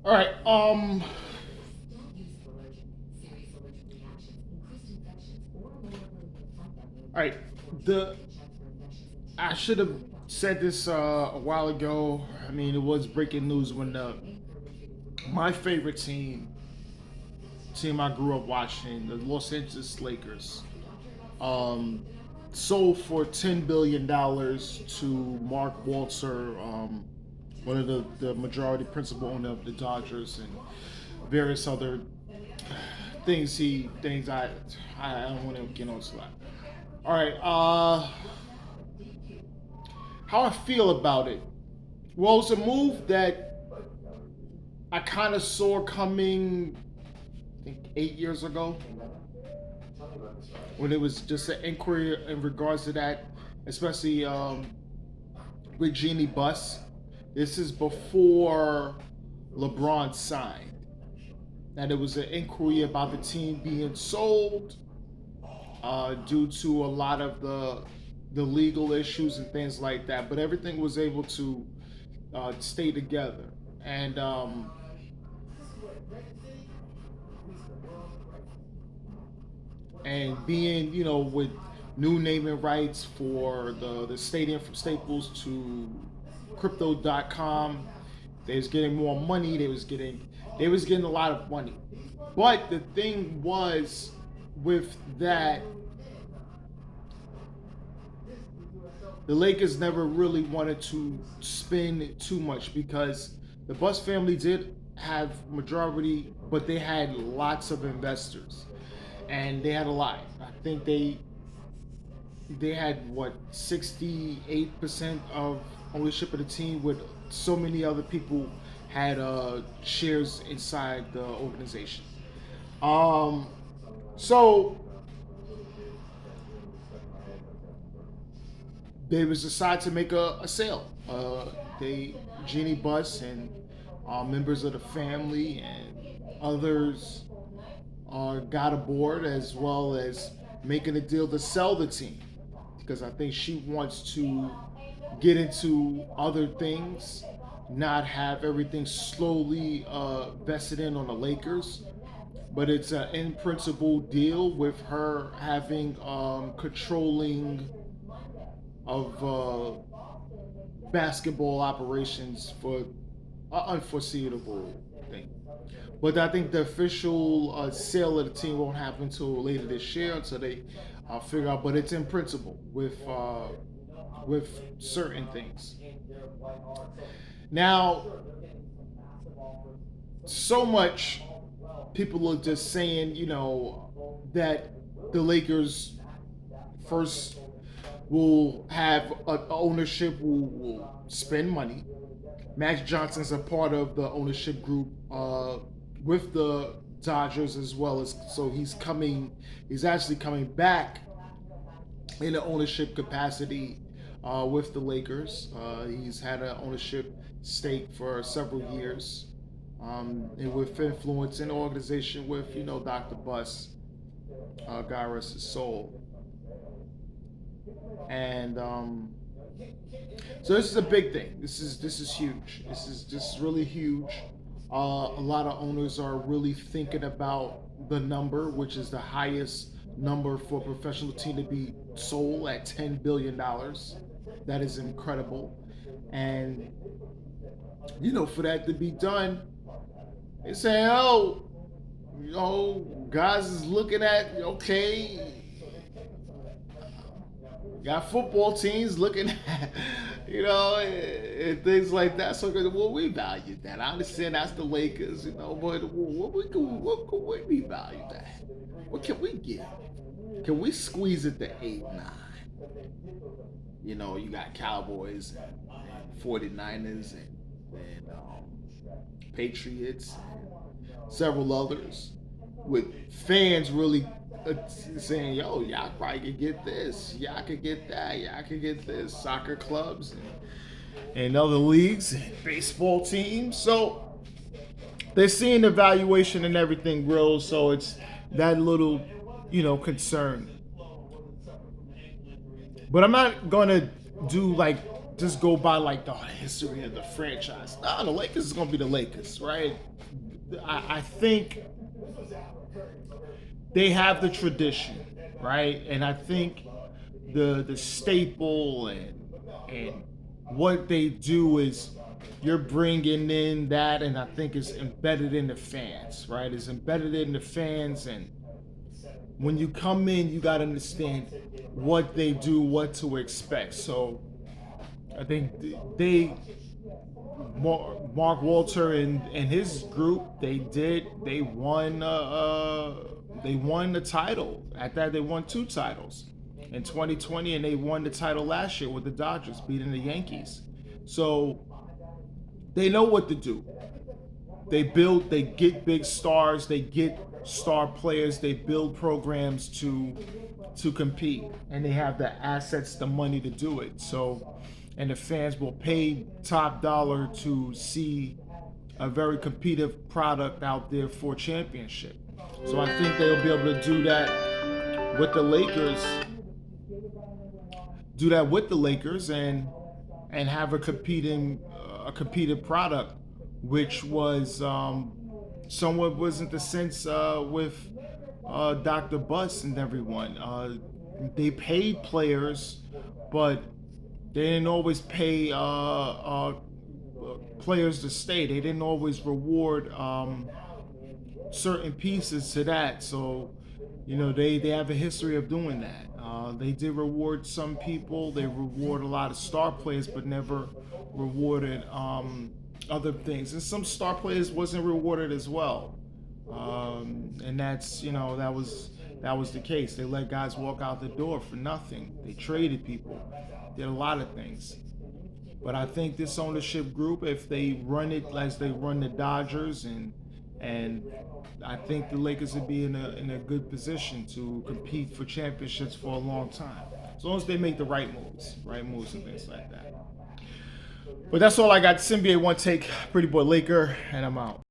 All right. All right. The I should have said this a while ago. I mean, it was breaking news when my favorite team I grew up watching, the Los Angeles Lakers, um, sold for $10 billion to Mark Walter, one of the majority principal owner of the Dodgers, and various other things I don't want to get on to that. All right, how I feel about it. Well, it's a move that I kind of saw coming, I think 8 years ago, when it was just an inquiry in regards to that, especially with Jeannie Buss. This is before LeBron signed. And it was an inquiry about the team being sold due to a lot of the legal issues and things like that. But everything was able to stay together. And being, with new naming rights for the stadium from Staples to crypto.com, they was getting more money. They was getting a lot of money. But the thing was with that, the Lakers never really wanted to spend too much because the Buss family did have majority, but they had lots of investors, and they had a lot. I think they had what 68% of ownership of the team, with so many other people had shares inside the organization. Um, so they was decided to make a sale. They Jeannie Buss and members of the family and others got aboard, as well as making a deal to sell the team, because I think she wants to get into other things, not have everything slowly vested in on the Lakers. But it's an in principle deal with her having controlling of basketball operations for an unforeseeable thing. But I think the official sale of the team won't happen until later this year, until they figure out. But it's in principle with certain things. Now, so much people are just saying, that the Lakers first will have ownership, will spend money. Max Johnson's a part of the ownership group with the Dodgers, as well as, so he's actually coming back in an ownership capacity with the Lakers. He's had an ownership stake for several years, and with influence in the organization with, Dr. Buss, God rest his soul. And so this is a big thing. This is huge. This is really huge. A lot of owners are really thinking about the number, which is the highest number for a professional team to be sold at $10 billion. That is incredible, and for that to be done, they say, oh, guys is looking at, okay, got football teams looking at, and things like that. So, well, we value that. I understand that's the Lakers, but what can we be valued at? What can we get? Can we squeeze it to 8, 9? You got Cowboys and 49ers and Patriots and several others, with fans really saying, yo, y'all probably could get this, y'all could get that, y'all could get this, soccer clubs and other leagues and baseball teams. So they're seeing the valuation and everything grow, so it's that little, concern. But I'm not gonna do like just go by like the history of the franchise. No, the Lakers is gonna be the Lakers, right? I think they have the tradition, right? And I think the staple and what they do is you're bringing in that, and I think it's embedded in the fans, right? It's embedded in the fans, and when you come in, you got to understand what they do, what to expect. So I think Mark Walter and his group, they won the title. At that, they won two titles in 2020, and they won the title last year with the Dodgers beating the Yankees. So they know what to do. They get big stars, they get star players, they build programs to compete, and they have the assets, the money to do it. So, and the fans will pay top dollar to see a very competitive product out there for championship. So I think they'll be able to with the Lakers, do that with the Lakers, and have a competing product, which was somewhat wasn't the sense with Dr. Bus and everyone. They paid players, but they didn't always pay players to stay. They didn't always reward certain pieces to that. So, they have a history of doing that. They did reward some people. They reward a lot of star players, but never rewarded other things. And some star players wasn't rewarded as well. And that's that was the case. They let guys walk out the door for nothing. They traded people, did a lot of things. But I think this ownership group, if they run it as they run the Dodgers, and I think the Lakers would be in a good position to compete for championships for a long time, as long as they make the right moves and things like that. But that's all I got. This NBA One Take, Pretty Boy Laker, and I'm out.